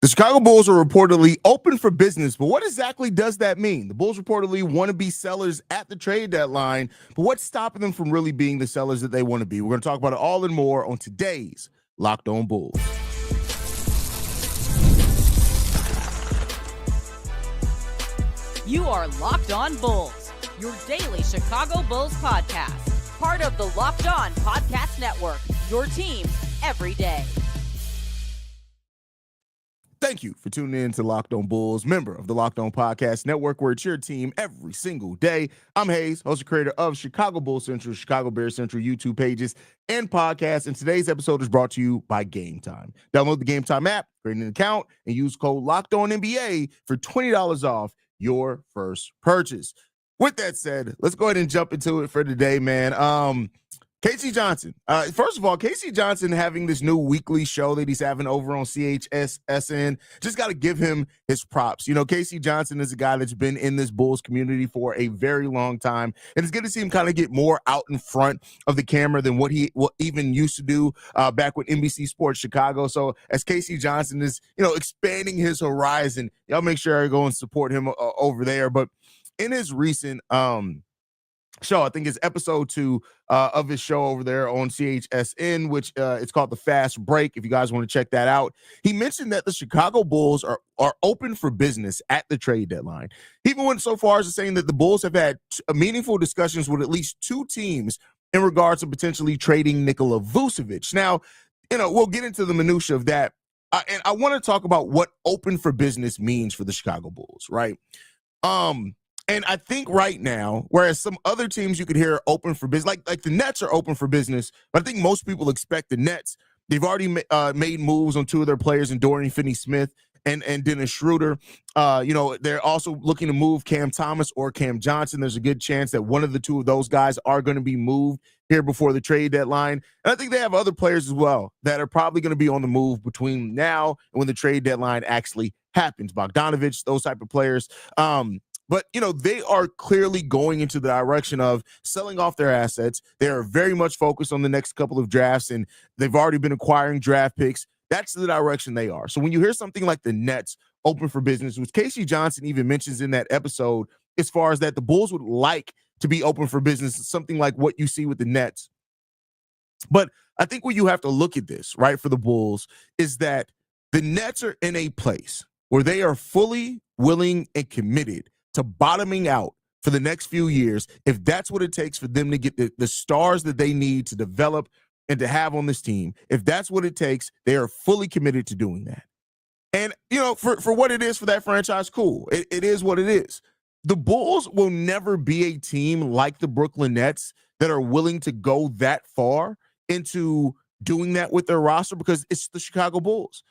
The Chicago Bulls are reportedly open for business, but what exactly does that mean? The Bulls reportedly want to be sellers at the trade deadline, but what's stopping them from really being the sellers that they want to be? We're going to talk about it all and more on today's Locked On Bulls. You are Locked On Bulls, your daily Chicago Bulls podcast, part of the Locked On Podcast Network, your team every day. Thank you for tuning in to Locked On Bulls, member of the Locked On Podcast Network, where it's your team every single day. I'm Haize, host and creator of Chicago Bulls Central, Chicago Bears Central YouTube pages and podcasts. And today's episode is brought to you by Game Time. Download the Game Time app, create an account, and use code LOCKEDONNBA for $20 off your first purchase. With that said, let's go ahead and jump into it for today, man. Casey Johnson. First of all, Casey Johnson having this new weekly show that he's having over on CHSSN. Just got to give him his props. You know, Casey Johnson is a guy that's been in this Bulls community for a very long time, and it's good to see him kind of get more out in front of the camera than what he even used to do back with NBC Sports Chicago. So as Casey Johnson is, expanding his horizon, y'all make sure I go and support him over there. But in his recent show, I think it's episode 2 of his show over there on CHSN, which it's called The Fast Break. If you guys want to check that out, he mentioned that the Chicago Bulls are open for business at the trade deadline. He even went so far as to saying that the Bulls have had meaningful discussions with at least 2 teams in regards to potentially trading Nikola Vucevic. Now, we'll get into the minutia of that. And I want to talk about what open for business means for the Chicago Bulls, right? And I think right now, whereas some other teams you could hear are open for business, like the Nets are open for business, but I think most people expect the Nets. They've already made moves on 2 of their players in Dorian Finney-Smith and Dennis Schroeder. They're also looking to move Cam Thomas or Cam Johnson. There's a good chance that one of the 2 of those guys are going to be moved here before the trade deadline. And I think they have other players as well that are probably going to be on the move between now and when the trade deadline actually happens. Bogdanovich, those type of players. But, they are clearly going into the direction of selling off their assets. They are very much focused on the next couple of drafts, and they've already been acquiring draft picks. That's the direction they are. So when you hear something like the Nets open for business, which Casey Johnson even mentions in that episode, as far as that the Bulls would like to be open for business, something like what you see with the Nets. But I think where you have to look at this, right, for the Bulls, is that the Nets are in a place where they are fully willing and committed to bottoming out for the next few years, if that's what it takes for them to get the stars that they need to develop and to have on this team. If that's what it takes, they are fully committed to doing that. And, for what it is for that franchise, cool. It is what it is. The Bulls will never be a team like the Brooklyn Nets that are willing to go that far into doing that with their roster because it's the Chicago Bulls.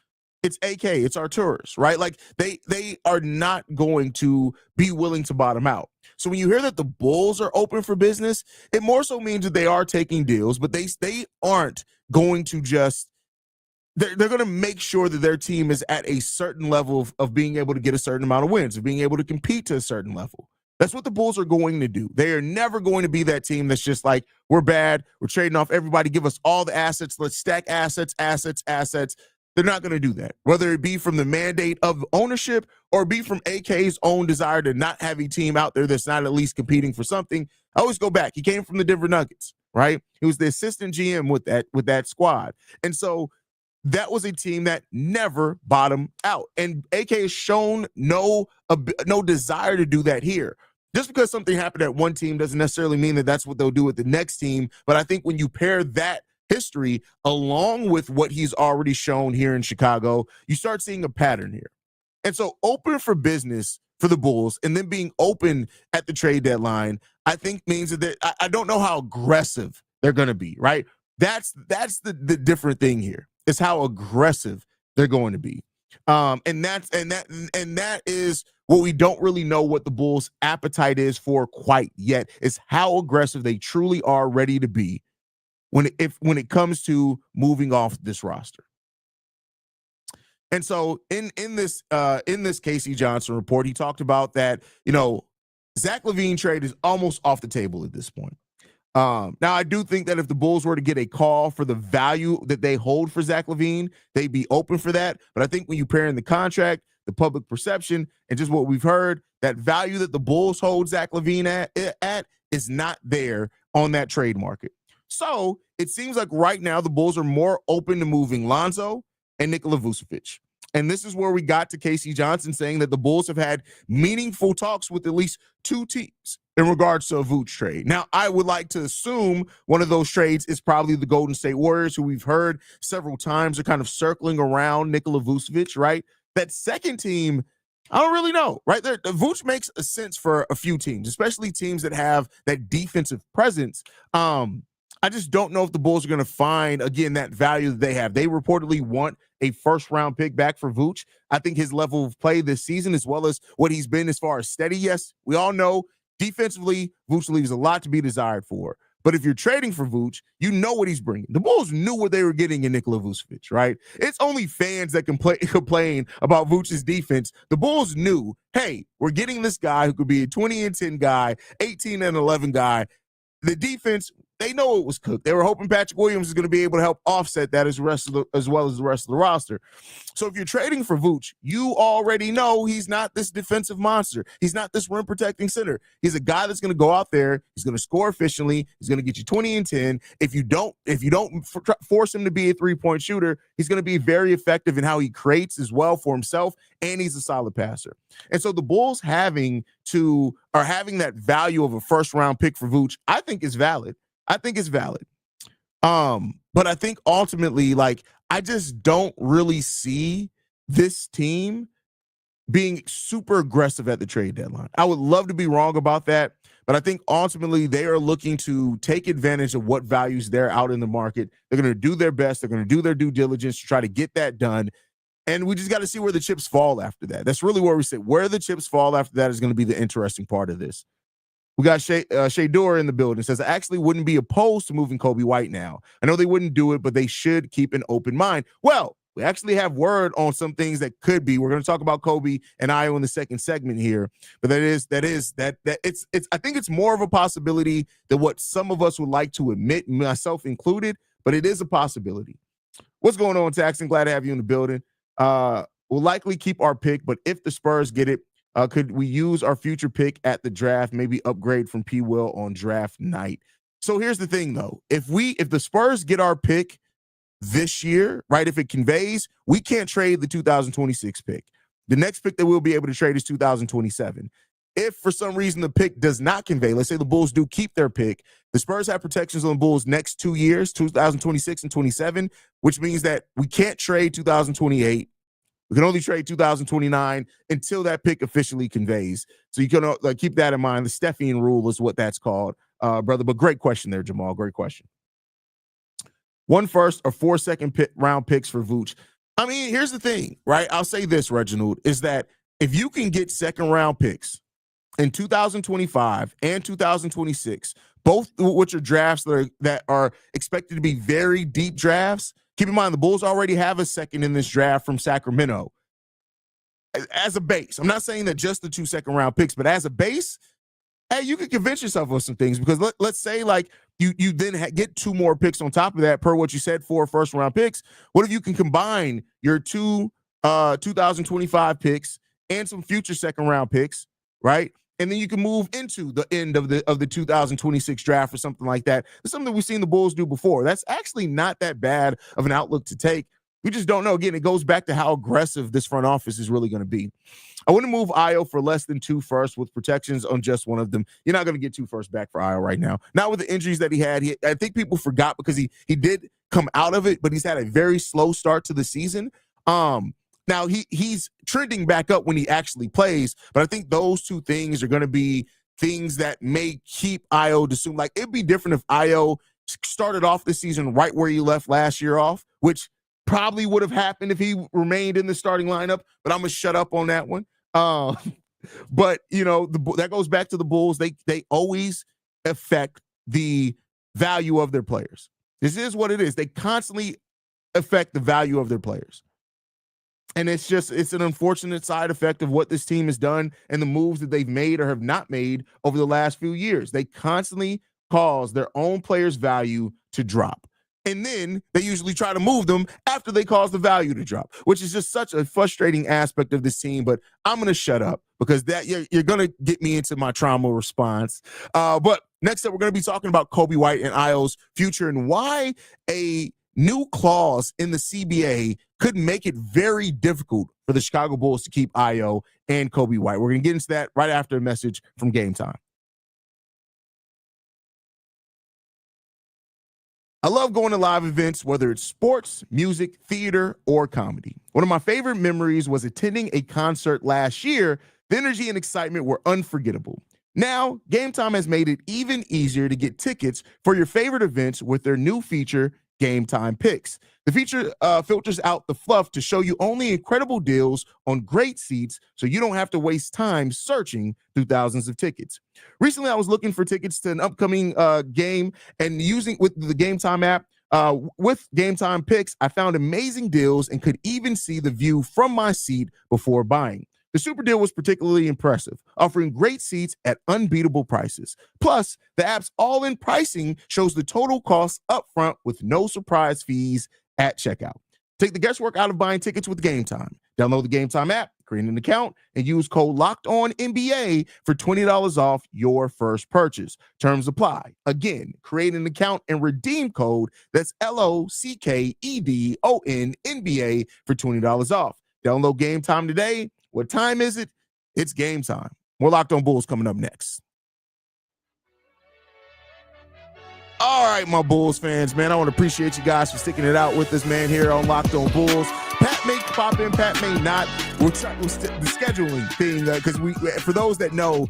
It's AK, it's Arturas, right? Like they are not going to be willing to bottom out. So when you hear that the Bulls are open for business, it more so means that they are taking deals, but they aren't going to just, they're going to make sure that their team is at a certain level of being able to get a certain amount of wins, of being able to compete to a certain level. That's what the Bulls are going to do. They are never going to be that team that's just like, we're bad, we're trading off everybody, give us all the assets, let's stack assets. They're not going to do that, whether it be from the mandate of ownership or be from AK's own desire to not have a team out there that's not at least competing for something. I always go back. He came from the Denver Nuggets, right? He was the assistant GM with that squad. And so that was a team that never bottomed out. And AK has shown no desire to do that here. Just because something happened at one team doesn't necessarily mean that that's what they'll do with the next team. But I think when you pair that history along with what he's already shown here in Chicago, you start seeing a pattern here. And so open for business for the Bulls and then being open at the trade deadline, I think means that I don't know how aggressive they're going to be, right? That's the different thing here is how aggressive they're going to be. And that is what we don't really know what the Bulls' appetite is for quite yet, is how aggressive they truly are ready to be when it comes to moving off this roster. And so in this Casey Johnson report, he talked about that, Zach LaVine trade is almost off the table at this point. Now, I do think that if the Bulls were to get a call for the value that they hold for Zach LaVine, they'd be open for that. But I think when you pair in the contract, the public perception, and just what we've heard, that value that the Bulls hold Zach LaVine at is not there on that trade market. So it seems like right now the Bulls are more open to moving Lonzo and Nikola Vucevic. And this is where we got to Casey Johnson saying that the Bulls have had meaningful talks with at least two teams in regards to a Vooch trade. Now, I would like to assume one of those trades is probably the Golden State Warriors, who we've heard several times are kind of circling around Nikola Vucevic, right? That second team, I don't really know, right? The Vooch makes a sense for a few teams, especially teams that have that defensive presence. I just don't know if the Bulls are going to find, again, that value that they have. They reportedly want a first-round pick back for Vooch. I think his level of play this season, as well as what he's been as far as steady, yes, we all know defensively, Vooch leaves a lot to be desired for. But if you're trading for Vooch, you know what he's bringing. The Bulls knew what they were getting in Nikola Vucevic, right? It's only fans that can complain about Vooch's defense. The Bulls knew, hey, we're getting this guy who could be a 20-10 guy, 18-11 guy. The defense, they know it was cooked. They were hoping Patrick Williams is going to be able to help offset that as well as the rest of the roster. So if you're trading for Vooch, you already know he's not this defensive monster. He's not this rim protecting center. He's a guy that's going to go out there. He's going to score efficiently. He's going to get you 20-10. If you don't force him to be a three-point shooter, he's going to be very effective in how he creates as well for himself, and he's a solid passer. And so the Bulls having that value of a first-round pick for Vooch, I think is valid. But I think ultimately, I just don't really see this team being super aggressive at the trade deadline. I would love to be wrong about that, but I think ultimately they are looking to take advantage of what values they're out in the market. They're going to do their best. They're going to do their due diligence to try to get that done. And we just got to see where the chips fall after that. That's really where we sit. Where the chips fall after that is going to be the interesting part of this. We got Shador in the building. Says, I actually wouldn't be opposed to moving Coby White now. I know they wouldn't do it, but they should keep an open mind. Well, we actually have word on some things that could be. We're going to talk about Coby and Io in the second segment here. But it's I think it's more of a possibility than what some of us would like to admit, myself included, but it is a possibility. What's going on, Taxon? Glad to have you in the building. We'll likely keep our pick, but if the Spurs get it, could we use our future pick at the draft, maybe upgrade from P. Will on draft night? So here's the thing, though. If the Spurs get our pick this year, right, if it conveys, we can't trade the 2026 pick. The next pick that we'll be able to trade is 2027. If for some reason the pick does not convey, let's say the Bulls do keep their pick, the Spurs have protections on the Bulls next 2 years, 2026 and 27, which means that we can't trade 2028. We can only trade 2029 until that pick officially conveys. So you can keep that in mind. The Stephian rule is what that's called, brother. But great question there, Jamal. Great question. 1 first or 4 second round picks for Vooch. I mean, here's the thing, right? I'll say this, Reginald, is that if you can get second round picks in 2025 and 2026, both which are drafts that are expected to be very deep drafts. Keep in mind, the Bulls already have a second in this draft from Sacramento as a base. I'm not saying that just the 2 second round picks, but as a base, hey, you can convince yourself of some things, because let's say you then get 2 more picks on top of that, per what you said, 4 first round picks. What if you can combine your 2 2025 picks and some future second round picks, right? And then you can move into the end of the 2026 draft or something like that. It's something we've seen the Bulls do before. That's actually not that bad of an outlook to take. We just don't know. Again, it goes back to how aggressive this front office is really going to be. I wouldn't move Io for less than 2 firsts with protections on just one of them. You're not going to get 2 firsts back for Io right now. Not with the injuries that he had. I think people forgot because he did come out of it, but he's had a very slow start to the season. Now, he's trending back up when he actually plays, but I think those 2 things are going to be things that may keep Io Dosunmu. Like, it'd be different if Io started off the season right where he left last year off, which probably would have happened if he remained in the starting lineup, but I'm going to shut up on that one. But, that goes back to the Bulls. They always affect the value of their players. This is what it is. They constantly affect the value of their players. And it's an unfortunate side effect of what this team has done and the moves that they've made or have not made over the last few years. They constantly cause their own players' value to drop. And then they usually try to move them after they cause the value to drop, which is just such a frustrating aspect of this team. But I'm going to shut up because that you're going to get me into my trauma response. But next up, we're going to be talking about Coby White and Ayo's future and why a new clause in the CBA could make it very difficult for the Chicago Bulls to keep Ayo and Coby White. We're going to get into that right after a message from Game Time. I love going to live events, whether it's sports, music, theater, or comedy. One of my favorite memories was attending a concert last year. The energy and excitement were unforgettable. Now, Game Time has made it even easier to get tickets for your favorite events with their new feature, Game Time Picks. The feature filters out the fluff to show you only incredible deals on great seats so you don't have to waste time searching through thousands of tickets. Recently, I was looking for tickets to an upcoming game and using with the Game Time app. With Game Time Picks, I found amazing deals and could even see the view from my seat before buying. The super deal was particularly impressive, offering great seats at unbeatable prices. Plus, the app's all-in pricing shows the total cost up front with no surprise fees at checkout. Take the guesswork out of buying tickets with Game Time. Download the Game Time app, create an account, and use code LOCKEDONNBA for $20 off your first purchase. Terms apply. Again, create an account and redeem code that's LOCKEDONNBA for $20 off. Download Game Time today. What time is it? It's game time. More Locked On Bulls coming up next. All right, my Bulls fans, man, I want to appreciate you guys for sticking it out with us, man, here on Locked On Bulls. Pat may pop in, Pat may not. We're the scheduling thing, because for those that know,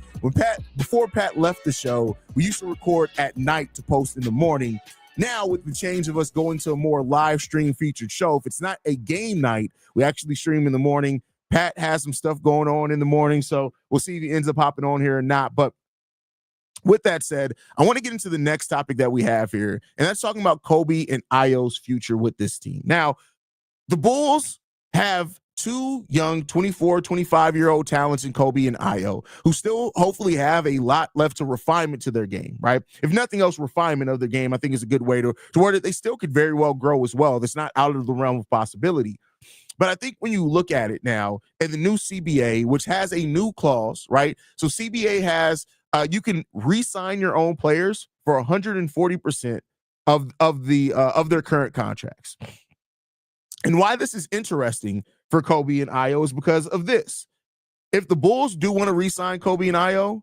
before Pat left the show, we used to record at night to post in the morning. Now, with the change of us going to a more live stream featured show, if it's not a game night, we actually stream in the morning. Pat has some stuff going on in the morning, so we'll see if he ends up hopping on here or not. But with that said, I want to get into the next topic that we have here, and that's talking about Coby and Ayo's future with this team. Now, the Bulls have two young 24, 25-year-old talents in Coby and Ayo who still hopefully have a lot left to refinement to their game, right? If nothing else, refinement of their game, I think is a good way to where they still could very well grow as well. That's not out of the realm of possibility. But I think when you look at it now in the new CBA, which has a new clause, right? So CBA has you can re-sign your own players for 140% of their current contracts. And why this is interesting for Coby and Ayo is because of this. If the Bulls do want to re-sign Coby and Ayo,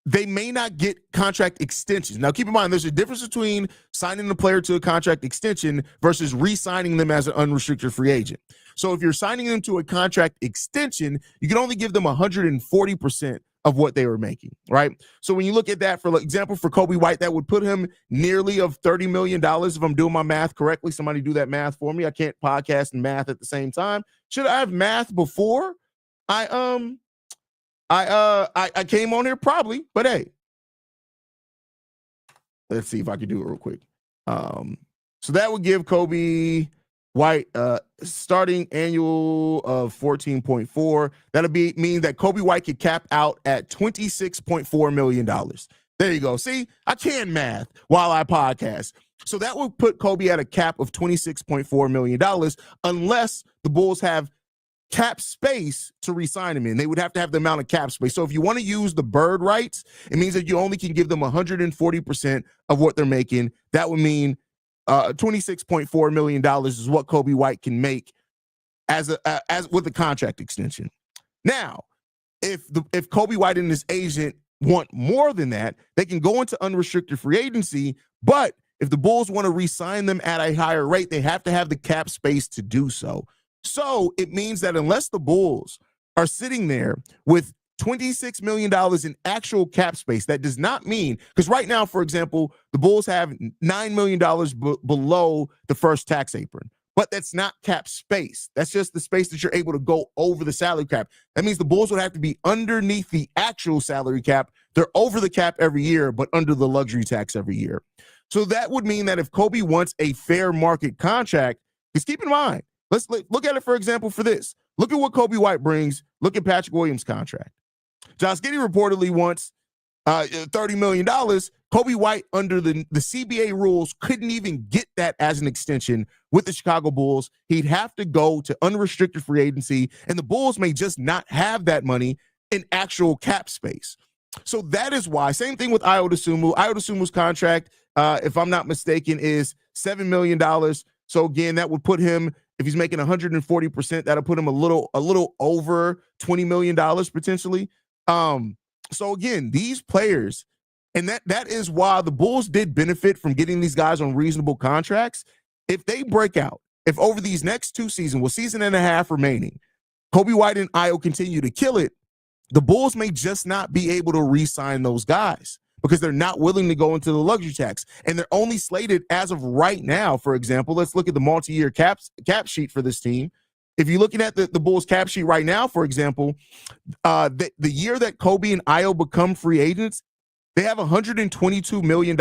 they may not get contract extensions. Now, keep in mind, there's a difference between signing the player to a contract extension versus re-signing them as an unrestricted free agent. So if you're signing them to a contract extension, you can only give them 140% of what they were making, right? So when you look at that, for example, for Coby White, that would put him nearly of $30 million if I'm doing my math correctly. Somebody do that math for me. I can't podcast and math at the same time. Should I have math before I came on here? Probably, but hey, let's see if I can do it real quick. So that would give Coby White starting annual of 14.4. That'll mean that Coby White could cap out at $26.4 million. There you go. See, I can math while I podcast. So that would put Coby at a cap of $26.4 million unless the Bulls have cap space to re-sign him in. They would have to have the amount of cap space. So if you want to use the bird rights, it means that you only can give them 140% of what they're making. That would mean $26.4 million is what Coby White can make as with a contract extension. Now, if Coby White and his agent want more than that, they can go into unrestricted free agency. But if the Bulls want to re-sign them at a higher rate, they have to have the cap space to do so. So it means that unless the Bulls are sitting there with $26 million in actual cap space, that does not mean, because right now, for example, the Bulls have $9 million below the first tax apron, but that's not cap space. That's just the space that you're able to go over the salary cap. That means the Bulls would have to be underneath the actual salary cap. They're over the cap every year, but under the luxury tax every year. So that would mean that if Coby wants a fair market contract, because keep in mind, let's look at it, for example, for this. Look at what Coby White brings. Look at Patrick Williams' contract. Josh Giddey reportedly wants $30 million, Coby White under the CBA rules couldn't even get that as an extension with the Chicago Bulls. He'd have to go to unrestricted free agency, and the Bulls may just not have that money in actual cap space. So that is why, same thing with Dosunmu. Dosunmu's contract, if I'm not mistaken, is $7 million. So again, that would put him, if he's making 140%, that'll put him a little over $20 million potentially. So again, these players, and that is why the Bulls did benefit from getting these guys on reasonable contracts. If they break out, if over these next 2 seasons, with season and a half remaining, Coby White and Ayo continue to kill it, the Bulls may just not be able to re-sign those guys because they're not willing to go into the luxury tax. And they're only slated as of right now, for example, let's look at the multi-year cap sheet for this team. If you're looking at the Bulls cap sheet right now, for example, the year that Coby and Ayo become free agents, they have $122 million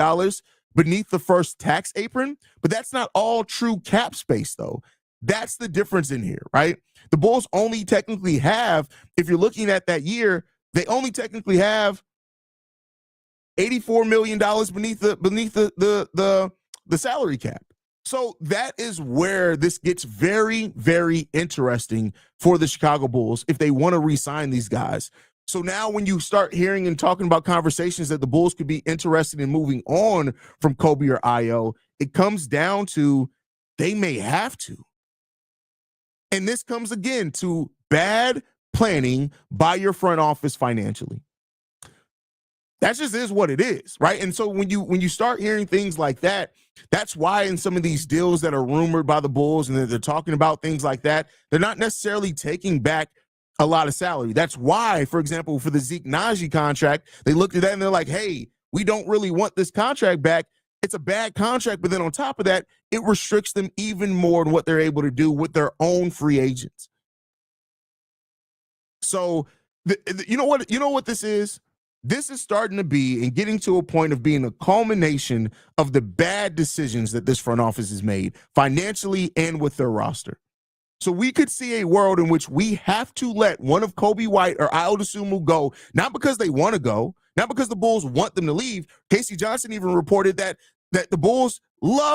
beneath the first tax apron, but that's not all true cap space, though. That's the difference in here, right? The Bulls only technically have, if you're looking at that year, they only technically have $84 million beneath the salary cap. So that is where this gets very, very interesting for the Chicago Bulls if they want to re-sign these guys. So now when you start hearing and talking about conversations that the Bulls could be interested in moving on from Coby or Ayo, it comes down to they may have to. And this comes again to bad planning by your front office financially. That just is what it is, right? And so when you start hearing things like that, that's why in some of these deals that are rumored by the Bulls and they're talking about things like that, they're not necessarily taking back a lot of salary. That's why, for example, for the Zeke Naji contract, they looked at that and they're like, hey, we don't really want this contract back. It's a bad contract, but then on top of that, it restricts them even more than what they're able to do with their own free agents. So, you know what this is? This is starting to be and getting to a point of being a culmination of the bad decisions that this front office has made financially and with their roster. So we could see a world in which we have to let one of Coby White or Dosunmu go, not because they want to go, not because the Bulls want them to leave. Casey Johnson even reported that the Bulls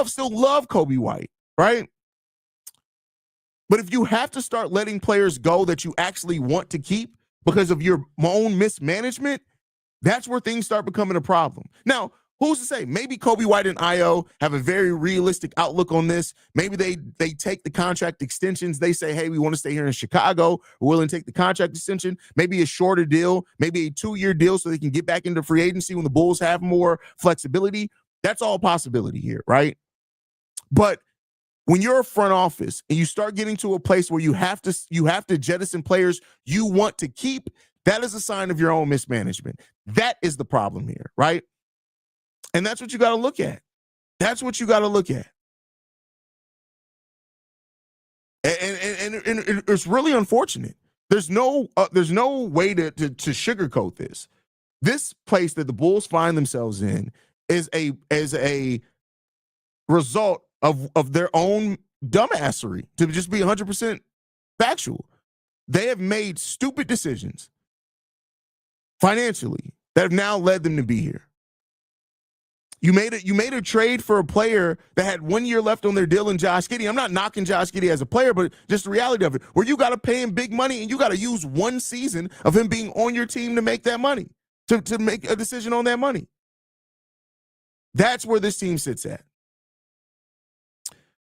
still love Coby White, right? But if you have to start letting players go that you actually want to keep because of your own mismanagement, that's where things start becoming a problem. Now, who's to say? Maybe Coby White and Ayo have a very realistic outlook on this. Maybe they take the contract extensions. They say, hey, we want to stay here in Chicago. We're willing to take the contract extension. Maybe a shorter deal, maybe a 2-year deal so they can get back into free agency when the Bulls have more flexibility. That's all possibility here, right? But when you're a front office and you start getting to a place where you have to jettison players you want to keep, that is a sign of your own mismanagement. That is the problem here, right? And that's what you got to look at. That's what you got to look at. And it's really unfortunate. There's no way to sugarcoat this. This place that the Bulls find themselves in is a result of their own dumbassery, to just be 100% factual. They have made stupid decisions financially that have now led them to be here. You made a trade for a player that had 1 year left on their deal in Josh Giddey. I'm not knocking Josh Giddey as a player, but just the reality of it, where you got to pay him big money and you got to use 1 season of him being on your team to make that money, to make a decision on that money. That's where this team sits at.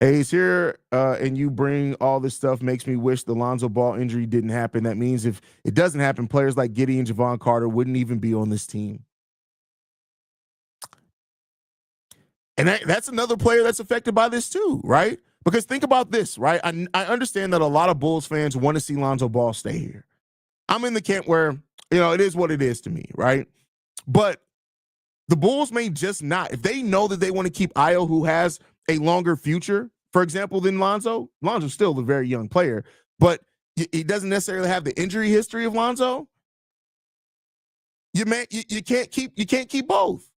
Haize here, and you bring all this stuff makes me wish the Lonzo Ball injury didn't happen. That means if it doesn't happen, players like Giddey and Javon Carter wouldn't even be on this team. And that's another player that's affected by this too, right? Because think about this, right? I understand that a lot of Bulls fans want to see Lonzo Ball stay here. I'm in the camp where, it is what it is to me, right? But the Bulls may just not. If they know that they want to keep Ayo, who has a longer future, for example, than Lonzo. Lonzo's still a very young player, but he doesn't necessarily have the injury history of Lonzo. You can't keep both.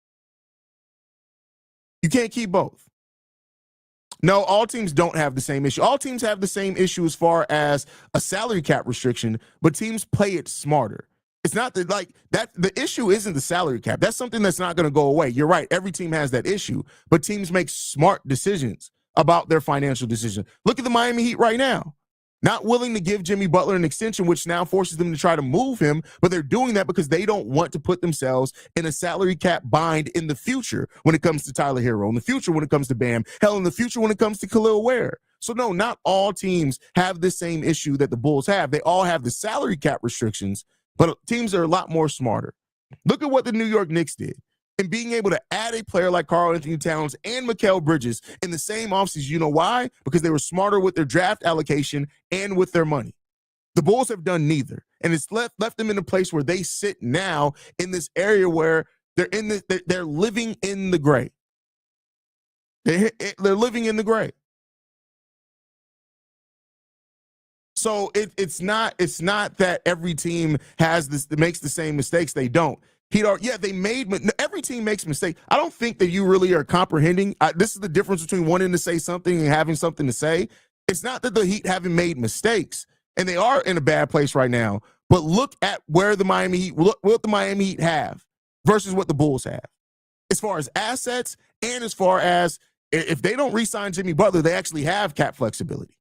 You can't keep both. No, all teams don't have the same issue. All teams have the same issue as far as a salary cap restriction, but teams play it smarter. It's not that like that. The issue isn't the salary cap. That's something that's not going to go away. You're right. Every team has that issue, but teams make smart decisions about their financial decision. Look at the Miami Heat right now. Not willing to give Jimmy Butler an extension, which now forces them to try to move him, but they're doing that because they don't want to put themselves in a salary cap bind in the future when it comes to Tyler Hero, in the future when it comes to Bam, hell, in the future when it comes to Khalil Ware. So no, not all teams have the same issue that the Bulls have. They all have the salary cap restrictions, but teams are a lot more smarter. Look at what the New York Knicks did. And being able to add a player like Karl-Anthony Towns and Mikal Bridges in the same offseason. You know why? Because they were smarter with their draft allocation and with their money. The Bulls have done neither. And it's left them in a place where they sit now in this area where they're living in the gray. They're living in the gray. So it's not that every team makes the same mistakes. They don't. Every team makes mistakes. I don't think that you really are comprehending. This is the difference between wanting to say something and having something to say. It's not that the Heat haven't made mistakes, and they are in a bad place right now. But look at where the Miami Heat have versus what the Bulls have, as far as assets and as far as if they don't re-sign Jimmy Butler, they actually have cap flexibility.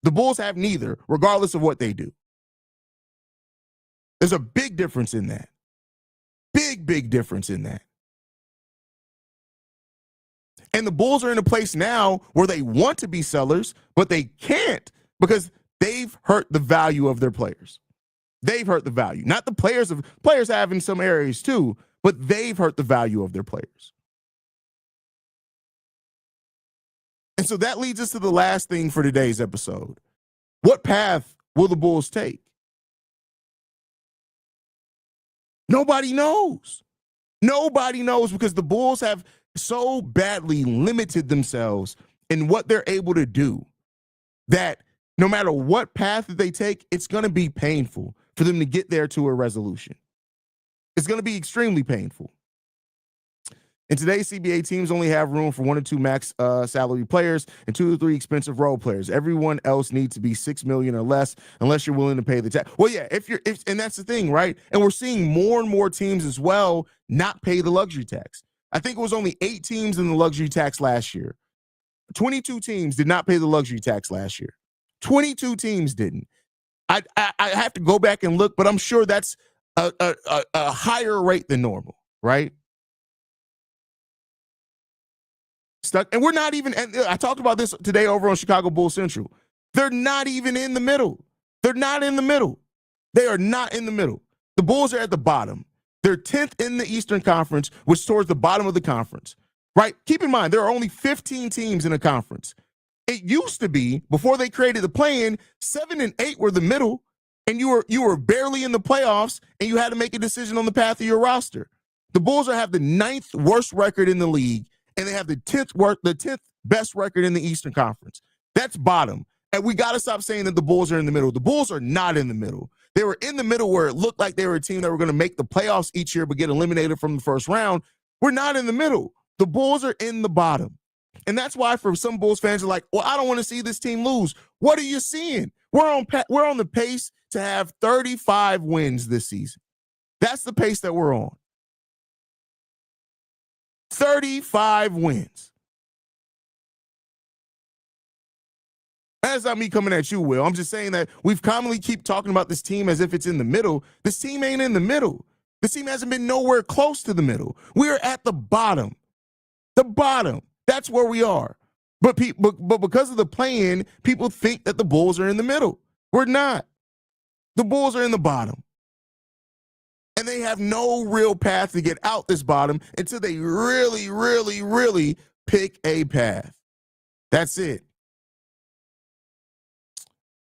The Bulls have neither, regardless of what they do. There's a big difference in that. Big difference in that. And the Bulls are in a place now where they want to be sellers, but they can't because they've hurt the value of their players. They've hurt the value. Not the players have in some areas too, but they've hurt the value of their players. And so that leads us to the last thing for today's episode. What path will the Bulls take? Nobody knows. Nobody knows because the Bulls have so badly limited themselves in what they're able to do that no matter what path that they take, it's going to be painful for them to get there to a resolution. It's going to be extremely painful. In today's CBA, teams only have room for 1 or 2 max salary players and 2 or 3 expensive role players. Everyone else needs to be $6 million or less, unless you're willing to pay the tax. Well, yeah, and that's the thing, right? And we're seeing more and more teams as well not pay the luxury tax. I think it was only 8 teams in the luxury tax last year. 22 teams did not pay the luxury tax last year. 22 teams didn't. I have to go back and look, but I'm sure that's a higher rate than normal, right? Stuck, and we're not even, and I talked about this today over on Chicago Bulls Central. They're not even in the middle. They're not in the middle. They are not in the middle. The Bulls are at the bottom. They're 10th in the Eastern Conference, which is towards the bottom of the conference, right? Keep in mind, there are only 15 teams in a conference. It used to be, before they created the play-in, 7 and 8 were the middle, and you were barely in the playoffs, and you had to make a decision on the path of your roster. The Bulls have the 9th worst record in the league, and they have the 10th best record in the Eastern Conference. That's bottom. And we got to stop saying that the Bulls are in the middle. The Bulls are not in the middle. They were in the middle where it looked like they were a team that were going to make the playoffs each year but get eliminated from the first round. We're not in the middle. The Bulls are in the bottom. And that's why for some Bulls fans are like, well, I don't want to see this team lose. What are you seeing? We're on the pace to have 35 wins this season. That's the pace that we're on. 35 wins. That's not me coming at you, Will. I'm just saying that we've commonly keep talking about this team as if it's in the middle. This team ain't in the middle. This team hasn't been nowhere close to the middle. We're at the bottom. The bottom. That's where we are. But because of the play-in, people think that the Bulls are in the middle. We're not. The Bulls are in the bottom. And they have no real path to get out this bottom until they really, really, really pick a path. That's it.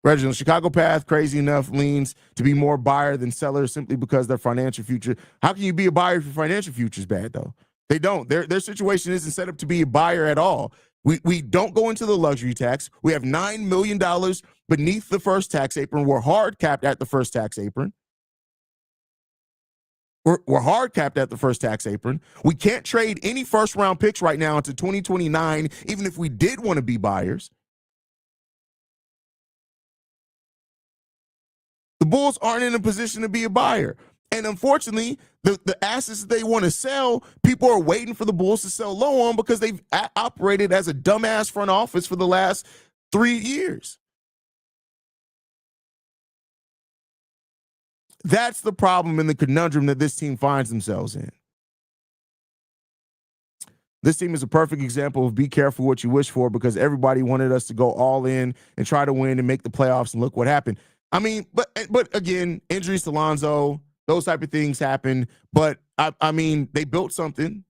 Reginald, Chicago path, crazy enough, leans to be more buyer than seller simply because their financial future. How can you be a buyer if your financial future is bad, though? They don't. Their situation isn't set up to be a buyer at all. We don't go into the luxury tax. We have $9 million beneath the first tax apron. We're hard capped at the first tax apron. We're hard capped at the first tax apron. We can't trade any first round picks right now into 2029, even if we did want to be buyers. The Bulls aren't in a position to be a buyer. And unfortunately, the assets that they want to sell, people are waiting for the Bulls to sell low on because they've operated as a dumbass front office for the last 3 years. That's the problem and the conundrum that this team finds themselves in. This team is a perfect example of be careful what you wish for, because everybody wanted us to go all in and try to win and make the playoffs, and look what happened. I mean, but again, injuries to Lonzo, those type of things happen. But I mean, they built something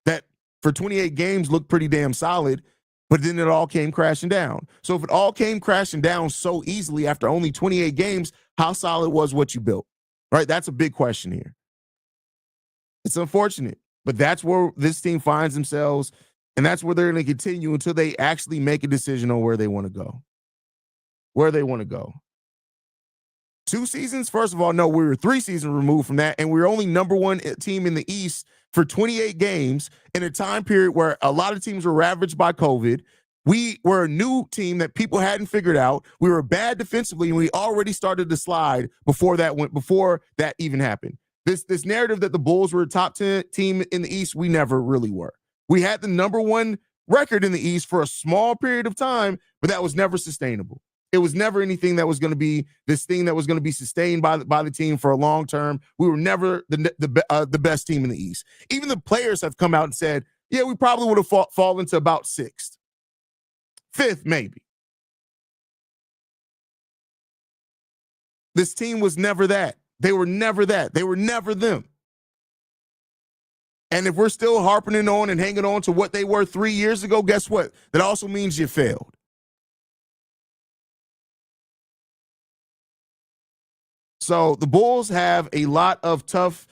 that for 28 games looked pretty damn solid, but then it all came crashing down. So if it all came crashing down so easily after only 28 games, how solid was what you built? Right? That's a big question here. It's unfortunate, but that's where this team finds themselves, and that's where they're going to continue until they actually make a decision on where they want to go. Where they want to go. 2 seasons? First of all, no, we were 3 seasons removed from that, and we were only number 1 team in the East for 28 games in a time period where a lot of teams were ravaged by COVID. We were a new team that people hadn't figured out. We were bad defensively, and we already started to slide before that even happened. This narrative that the Bulls were a top 10 team in the East, we never really were. We had the number 1 record in the East for a small period of time, but that was never sustainable. It was never anything that was going to be this thing that was going to be sustained by the team for a long term. We were never the best team in the East. Even the players have come out and said, yeah, we probably would have fallen to about 6th, 5th, maybe. This team was never that. They were never that. They were never them. And if we're still harping on and hanging on to what they were 3 years ago, guess what? That also means you failed. So the Bulls have a lot of tough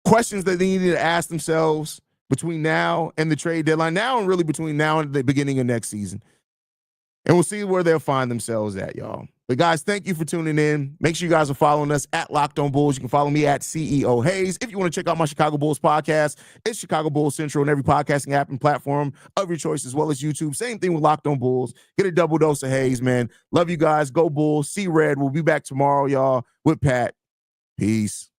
questions that they need to ask themselves between now and the trade deadline. Now and really between now and the beginning of next season. And we'll see where they'll find themselves at, y'all. But guys, thank you for tuning in. Make sure you guys are following us at Locked On Bulls. You can follow me at CEO Haize. If you want to check out my Chicago Bulls podcast, it's Chicago Bulls Central on every podcasting app and platform of your choice, as well as YouTube. Same thing with Locked On Bulls. Get a double dose of Haize, man. Love you guys. Go Bulls. See red. We'll be back tomorrow, y'all, with Pat. Peace.